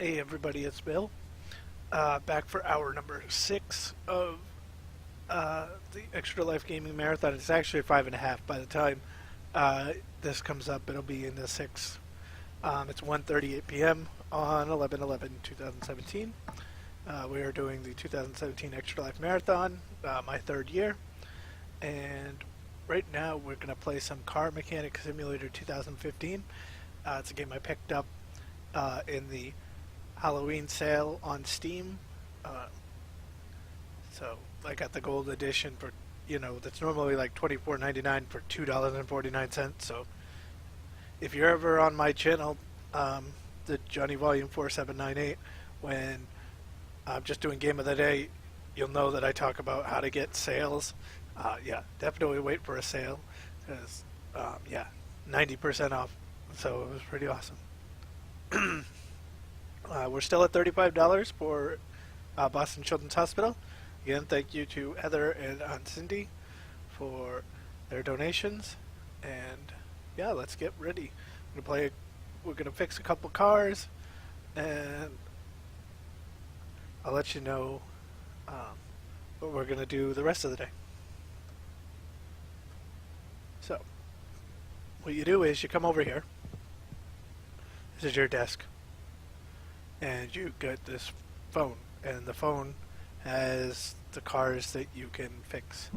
Hey everybody, it's Bill. Back for hour number 6 of the Extra Life Gaming Marathon. It's actually 5.5 by the time this comes up. It'll be in the 6. It's 1:38 p.m. on 11/11/2017. We are doing the 2017 Extra Life Marathon, my 3rd year. And right now we're going to play some Car Mechanic Simulator 2015. It's a game I picked up in the Halloween sale on Steam. So I got the gold edition for, that's normally like $24.99 for $2.49. So if you're ever on my channel, the Johnny Volume 4798, when I'm just doing Game of the Day, you'll know that I talk about how to get sales. Yeah, definitely wait for a sale, because 90% off. So it was pretty awesome. We're still at $35 for Boston Children's Hospital. Again, thank you to Heather and Aunt Cindy for their donations. And yeah, let's get ready. We're gonna fix a couple cars, and I'll let you know what we're gonna do the rest of the day. So, what you do is you come over here. This is your desk. And you get this phone, and the phone has the cars that you can fix.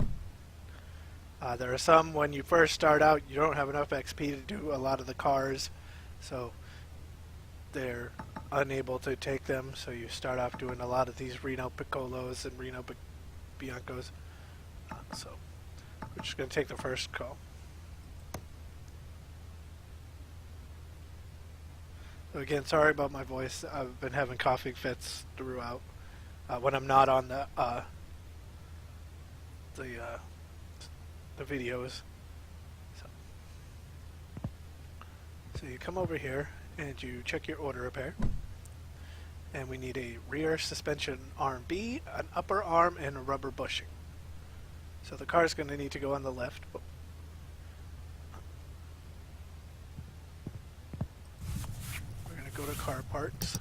There are some, when you first start out, you don't have enough XP to do a lot of the cars, so they're unable to take them, so you start off doing a lot of these Reno Piccolos and Reno Biancos. So we're just going to take the first call. Again, sorry about my voice. I've been having coughing fits throughout when I'm not on the videos. So you come over here and you check your order repair, and we need a rear suspension arm B, an upper arm, and a rubber bushing. So the car is going to need to go on the left. Go to car parts.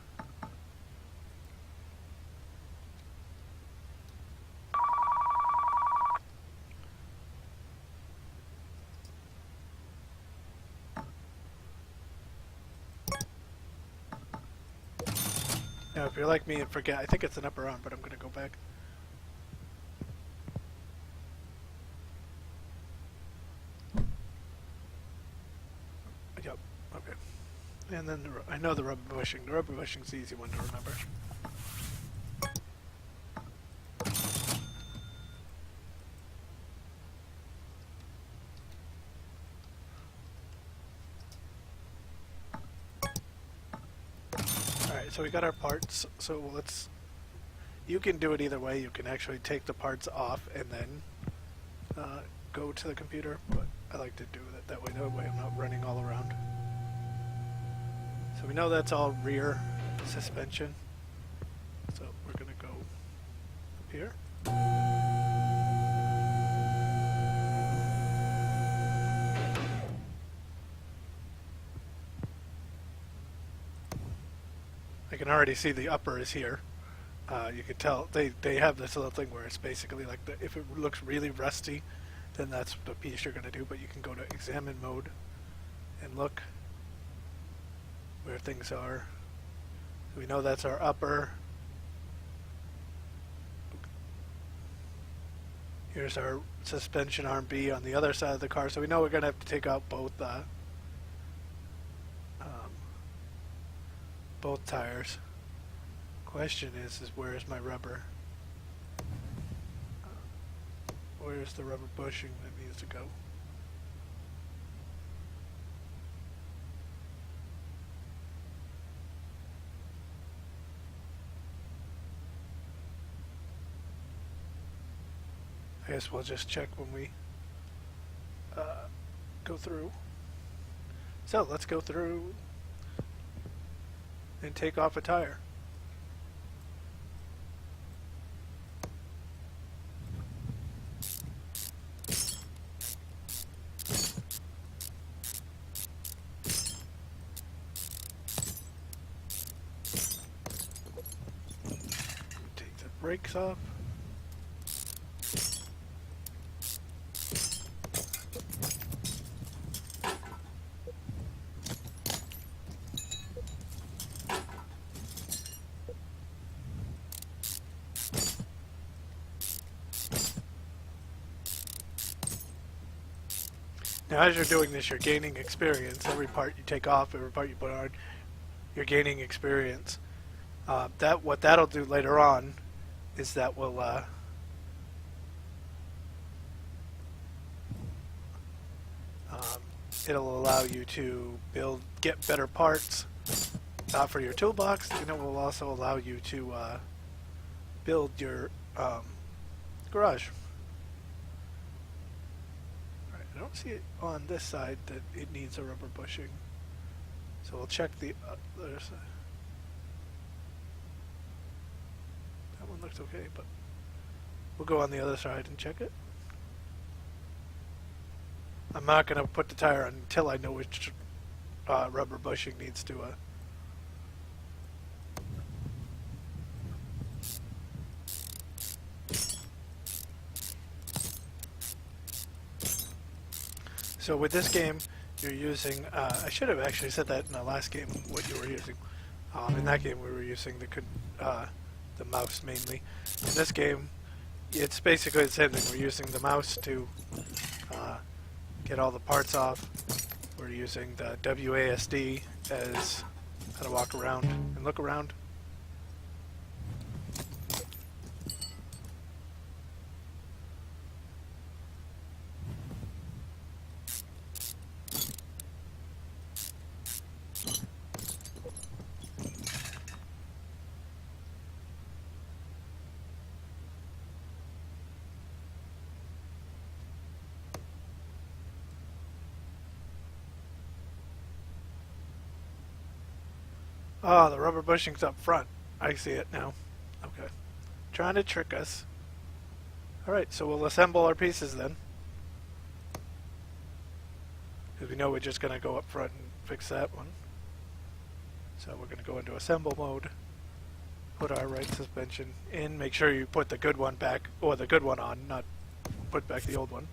Now, if you're like me and forget, I think it's an upper arm, but I'm going to go back. Yep, okay. And then I know the rubber bushing. The rubber bushing's the easy one to remember. Alright, so we got our parts. So you can do it either way. You can actually take the parts off and then go to the computer, but I like to do it that way. That way I'm not running all around. So we know that's all rear suspension. So we're going to go up here. I can already see the upper is here. You can tell they have this little thing where it's basically like if it looks really rusty, then that's the piece you're going to do. But you can go to examine mode and look where things are. We know that's our upper. Here's our suspension arm B on the other side of the car. So we know we're going to have to take out both tires. Question is where is my rubber? Where's the rubber bushing that needs to go? I guess we'll just check when we go through. So let's go through and take off a tire. brakes off. Now, as you're doing this, you're gaining experience. Every part you take off, every part you put on, you're gaining experience. What that'll do later on is that will it'll allow you to get better parts for your toolbox, and it will also allow you to build your garage. I don't see it on this side that it needs a rubber bushing, so we'll check the other side. That one looks okay, but we'll go on the other side and check it. I'm not going to put the tire on until I know which rubber bushing needs to So with this game, you're using, I should have actually said that in the last game, what you were using. In that game, we were using the mouse mainly. In this game, it's basically the same thing. We're using the mouse to get all the parts off. We're using the WASD as how to walk around and look around. Oh, the rubber bushing's up front. I see it now. Okay. Trying to trick us. Alright, so we'll assemble our pieces then. Because we know we're just going to go up front and fix that one. So we're going to go into assemble mode. Put our right suspension in. Make sure you put the good one back, or the good one on, not put back the old one.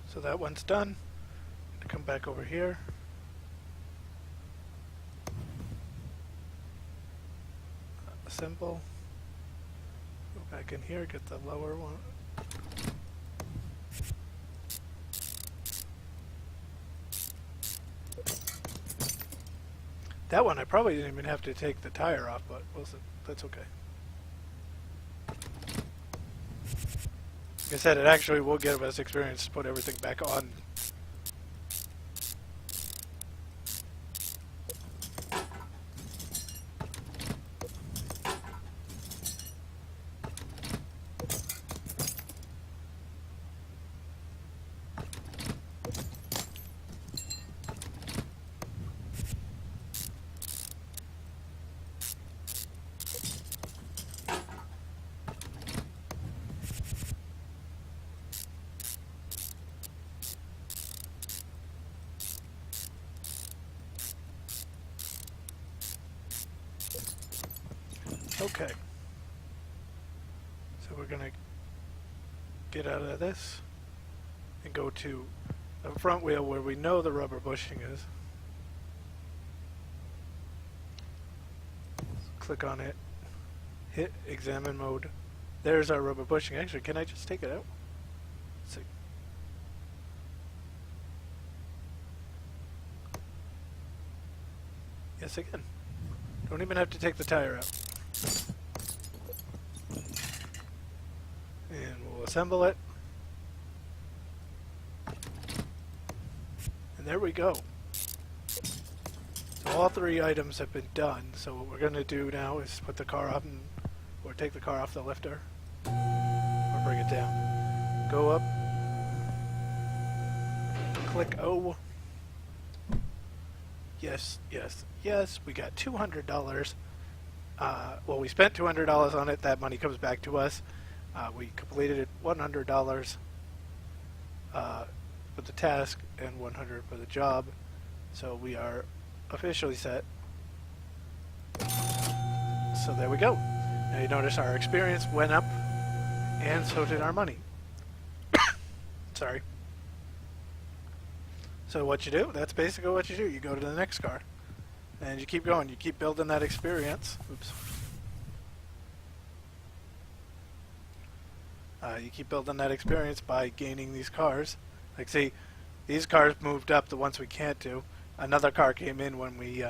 So that one's done. Come back over here. Assemble. Go back in here, get the lower one. That one I probably didn't even have to take the tire off, but that's okay. Like I said, it actually will give us experience to put everything back on. Okay, so we're going to get out of this and go to the front wheel where we know the rubber bushing is. Click on it, hit examine mode. There's our rubber bushing. Actually, can I just take it out? Let's see. Yes, I can. Don't even have to take the tire out. And we'll assemble it. there we go. So all 3 items have been done. So what we're going to do now is put the car up or take the car off the lifter or bring it down. Go up. Click O. Yes, yes, yes. We got $200. Well, we spent $200 on it. That money comes back to us. We completed it $100 for the task and $100 for the job. So we are officially set. So there we go. Now you notice our experience went up, and so did our money. Sorry. So what you do, that's basically what you do. You go to the next car, and you keep going. You keep building that experience. Oops. You keep building that experience by gaining these cars. Like, see, these cars moved up, the ones we can't do. Another car came in when we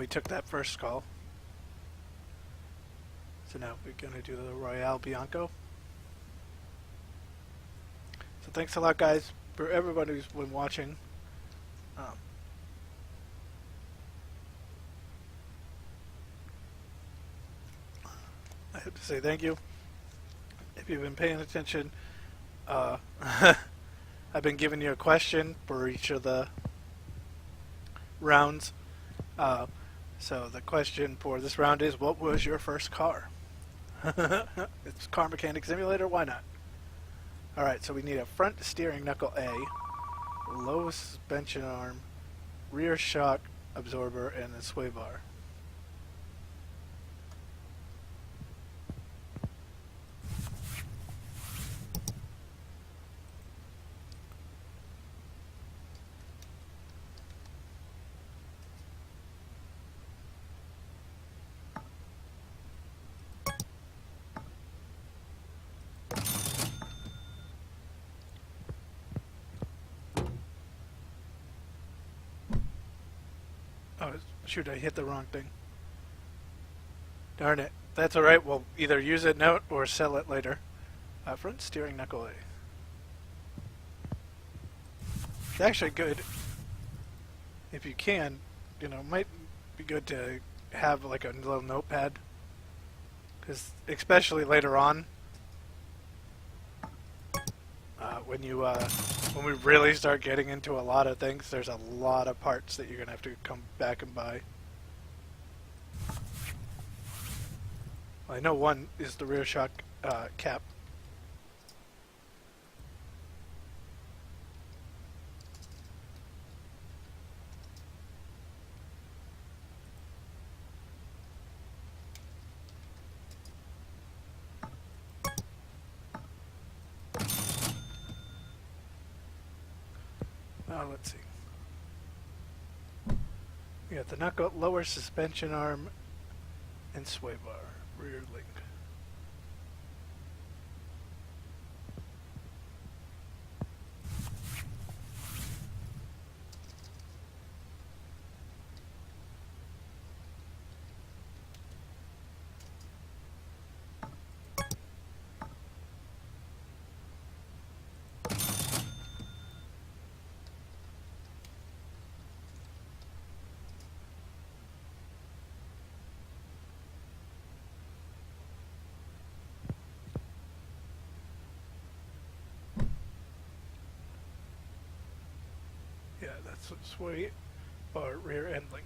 took that first call. So now we're going to do the Royale Bianco. So thanks a lot, guys, for everybody who's been watching. I have to say thank you. If you've been paying attention, I've been giving you a question for each of the rounds. So the question for this round is, what was your first car? It's Car Mechanic Simulator, why not? Alright, so we need a front steering knuckle A, low suspension arm, rear shock absorber, and a sway bar. Oh, shoot, I hit the wrong thing. Darn it. That's alright, we'll either use it now or sell it later. Front steering knuckle A. It's actually good. If you can, you know, might be good to have like a little notepad. Because especially later on, when we really start getting into a lot of things, there's a lot of parts that you're going to have to come back and buy. Well, I know one is the rear shock cap. Let's see. We got the knuckle, lower suspension arm, and sway bar, rear link. Yeah, that's sway bar, rear end link.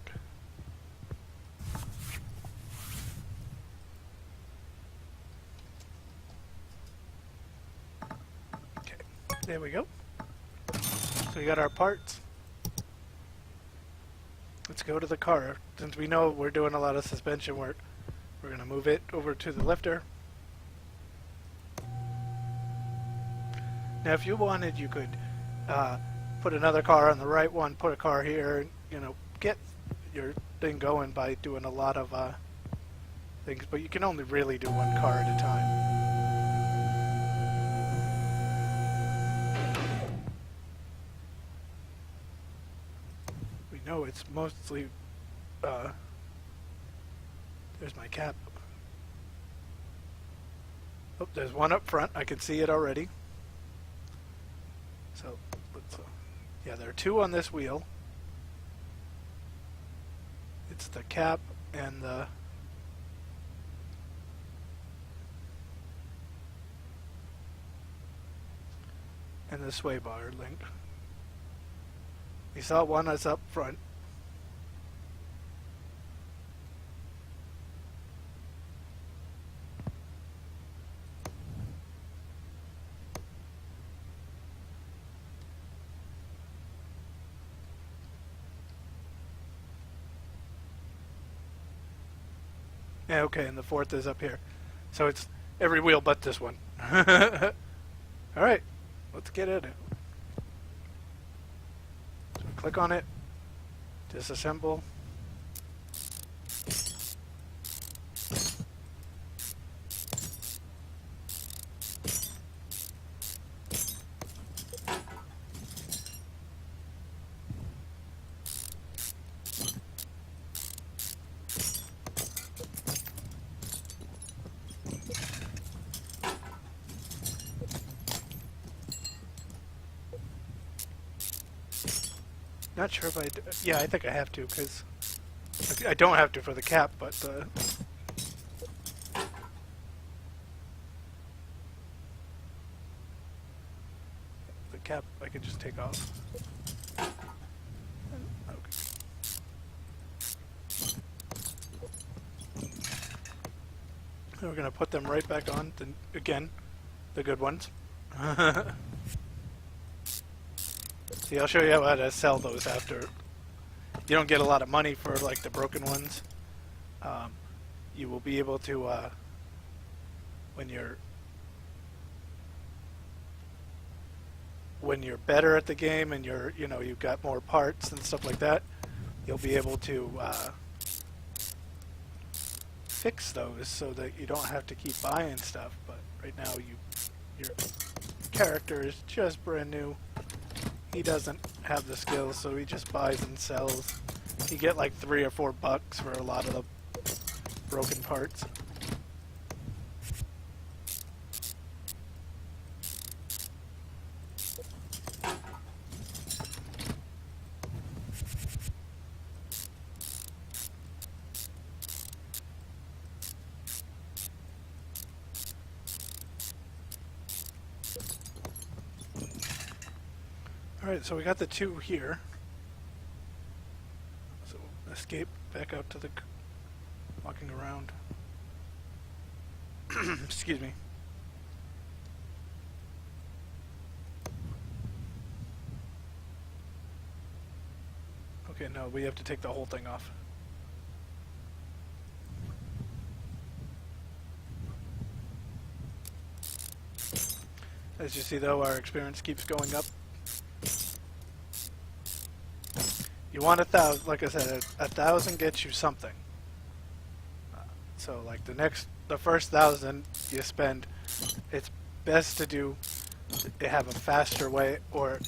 Okay, there we go. So we got our parts. Let's go to the car. Since we know we're doing a lot of suspension work, we're going to move it over to the lifter. Now if you wanted, you could put another car on the right one, put a car here, and, you know, get your thing going by doing a lot of things, but you can only really do one car at a time. We know it's mostly there's my cap. Oh, there's one up front. I can see it already. Yeah, there are two on this wheel. It's the cap and the sway bar link. You saw one that's up front. Yeah, okay, and the fourth is up here. So it's every wheel but this one. Alright, let's get at it. So click on it, disassemble. Not sure if I... Yeah, I think I have to, because... I don't have to for the cap, but the cap I can just take off. Okay. So we're going to put them right back on, again, the good ones. See, I'll show you how to sell those after. You don't get a lot of money for like the broken ones. You will be able to when you're better at the game and you've got more parts and stuff like that, you'll be able to fix those so that you don't have to keep buying stuff. But right now your character is just brand new. He doesn't have the skills, so he just buys and sells. You get like $3 or $4 for a lot of the broken parts. Alright, so we got the two here. So escape back out to the walking around. Excuse me. Okay, no, we have to take the whole thing off. As you see though, our experience keeps going up. You want 1,000, like I said, 1,000 gets you something. So like the first 1,000 you spend, it's best to have a faster way, or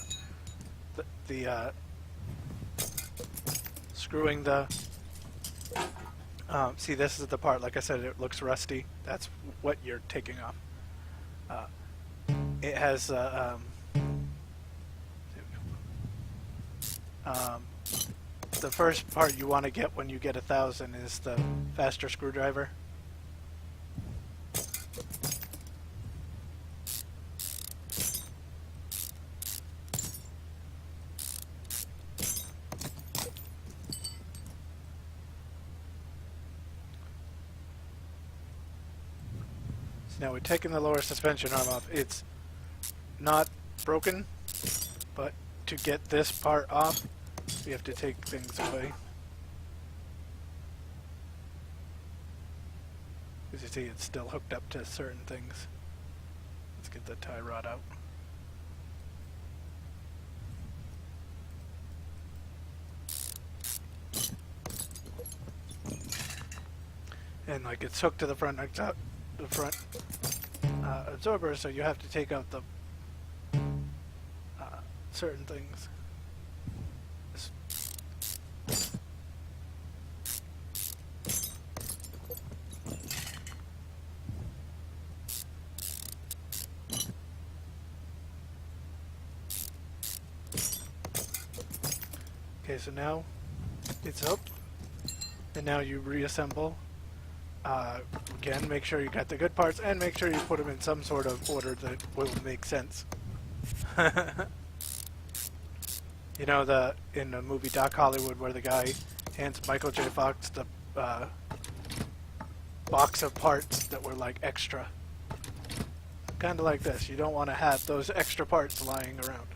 the screwing the, see, this is the part, like I said, it looks rusty. That's what you're taking off. It has the first part you want to get when you get 1,000 is the faster screwdriver. So now we're taking the lower suspension arm off. It's not broken, but to get this part off, we have to take things away. As you see, it's still hooked up to certain things. Let's get the tie rod out. And like it's hooked to the front absorber, so you have to take out the certain things. So now it's up, and now you reassemble. Again, make sure you got the good parts, and make sure you put them in some sort of order that will make sense. You know, in the movie Doc Hollywood, where the guy hands Michael J. Fox the box of parts that were like extra. Kind of like this. You don't want to have those extra parts lying around.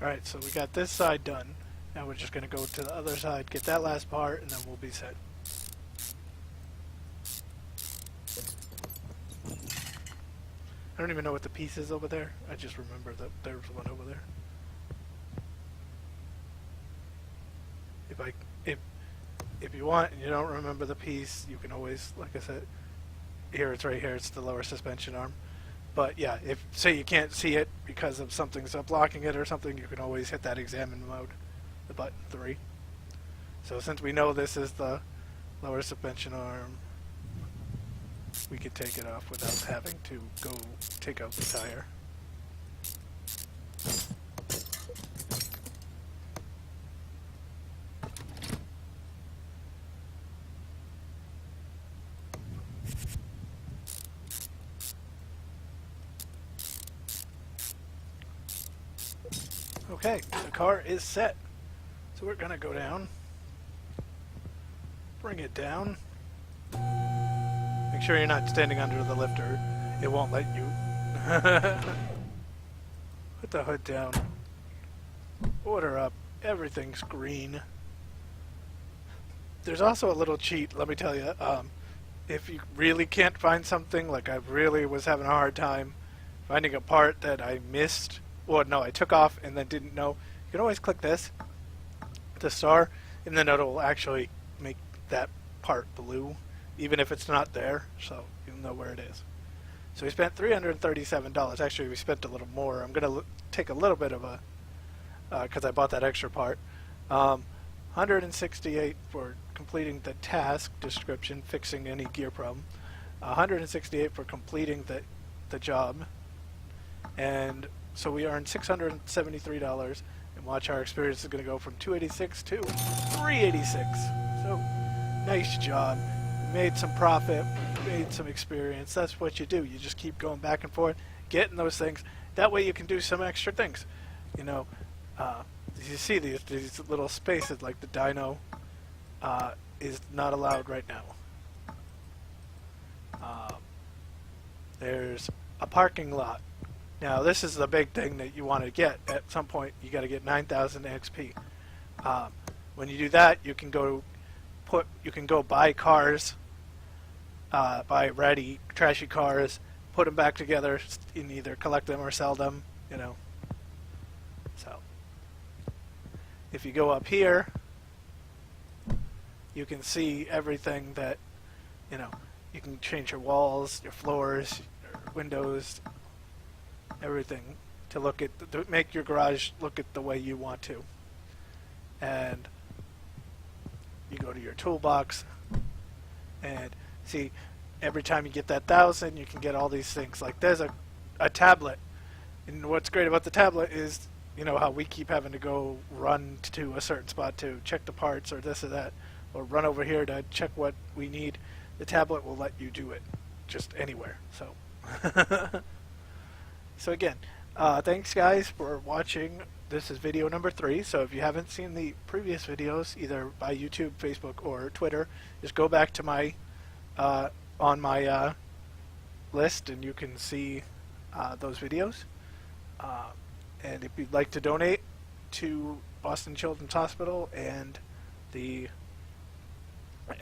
Alright, so we got this side done. Now we're just going to go to the other side, get that last part, and then we'll be set. I don't even know what the piece is over there. I just remember that there was one over there. If you want and you don't remember the piece, you can always, like I said, here it's right here, it's the lower suspension arm. But yeah, if say you can't see it because of something's blocking it or something, you can always hit that examine mode, the button 3. So since we know this is the lower suspension arm, we can take it off without having to go take out the tire. Okay, the car is set. So we're gonna go down, bring it down. Make sure you're not standing under the lifter. It won't let you. Put the hood down. Order up. Everything's green. There's also a little cheat, let me tell you. If you really can't find something, like I really was having a hard time finding a part that I missed, well, no, I took off and then didn't know, you can always click this, the star, and then it'll actually make that part blue, even if it's not there, so you'll know where it is. So we spent $337. Actually, we spent a little more. I'm going to take a little bit of a, because I bought that extra part. 168 for completing the task description, fixing any gear problem. 168 for completing the job. And so we earned $673, and watch our experience is going to go from 286 to 386. So nice job. We made some profit, we made some experience. That's what you do. You just keep going back and forth, getting those things. That way you can do some extra things. You know, you see these little spaces like the dyno is not allowed right now. There's a parking lot. Now this is the big thing that you want to get at some point. You got to get 9,000 XP. When you do that, you can go buy cars, buy ratty, trashy cars, put them back together, and either collect them or sell them. You know. So if you go up here, you can see everything that, you know. You can change your walls, your floors, your windows, everything to look at, to make your garage look at the way you want to. And you go to your toolbox and see, every time you get that 1,000, you can get all these things. Like there's a tablet, and what's great about the tablet is, you know how we keep having to go run to a certain spot to check the parts or this or that, or run over here to check what we need. The tablet will let you do it just anywhere. So so again, Thanks, guys, for watching. This is video number 3. So if you haven't seen the previous videos, either by YouTube, Facebook, or Twitter, just go back to my on my list, and you can see those videos. And if you'd like to donate to Boston Children's Hospital and the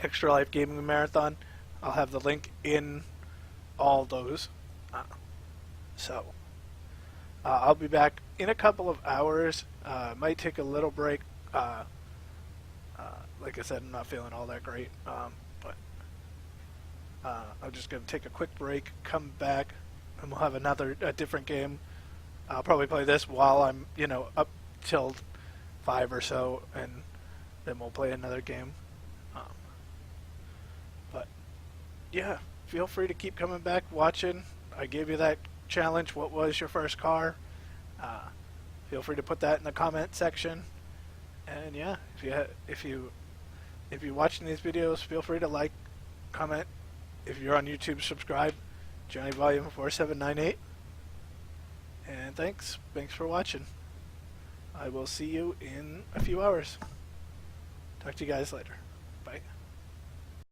Extra Life Gaming Marathon, I'll have the link in all those. So I'll be back in a couple of hours. Might take a little break. Like I said, I'm not feeling all that great. But I'm just going to take a quick break, come back, and we'll have a different game. I'll probably play this while I'm, up till 5 or so, and then we'll play another game. But yeah, feel free to keep coming back, watching. I gave you that challenge. What was your first car? Feel free to put that in the comment section. And yeah, if you're watching these videos, feel free to like, comment. If you're on YouTube, subscribe. Johnny Volume 4798. And thanks for watching. I will see you in a few hours. Talk to you guys later.